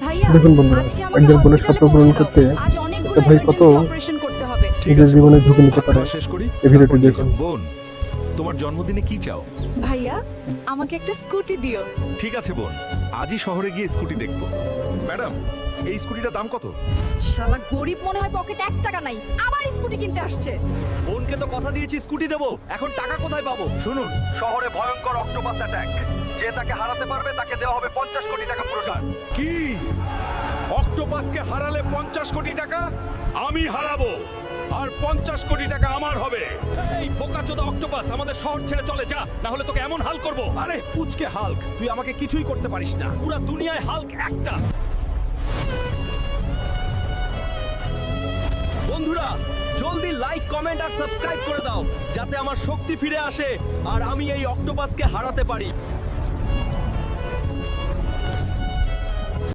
ভাইয়া দেখুন বন্ধুরা, আজকে আমাকে একজন বোনের হসপিটালে স্বপ্ন পূরণ পৌঁছে করতে দাও। আজ একটা অনেকগুলো ভাই কত emergency অপারেশন করতে হবে। নিজের জীবনে ঝুঁকি নিতে পারে। শেষ করি এই ভিডিওটি তারপর নিয়ে দেখুন। যাও। বোন, তোমার জন্মদিনে কি চাও? ভাইয়া আমাকে একটা স্কুটি দিও। ঠিক আছে বোন, আজই শহরে গিয়ে স্কুটি দেখব। ম্যাডাম, এই স্কুটিটার দাম কত? শালা গরিব মনে হয়, পকেটে 1 টাকা নাই, আবার স্কুটি কিনতে আসছে। বোনকে তো কথা দিয়েছি স্কুটি দেবো, এখন টাকা কোথায় পাবো? শুনুন, শহরে ভয়ঙ্কর অক্টোপাস অ্যাটাক। যে তাকে হারাতে পারবে তাকে দেওয়া হবে 50 কোটি টাকা পুরস্কার। কি? অক্টোপাসকে হারালে 50 কোটি টাকা? আমি হারাবো, আর 50 কোটি টাকা আমার হবে। এই বোকাচোদা অক্টোপাস, আমাদের শহর ছেড়ে চলে যা, না হলে তোকে এমন হাল করব। আরে পুচকে হাল্ক, তুই আমাকে কিছুই করতে পারিস না। পুরো দুনিয়ায় হাল্ক একটা। বন্ধুরা, জলদি লাইক, কমেন্ট আর সাবস্ক্রাইব করে দাও, যাতে আমার শক্তি ফিরে আসে আর আমি এই অক্টোপাসকে হারাতে পারি।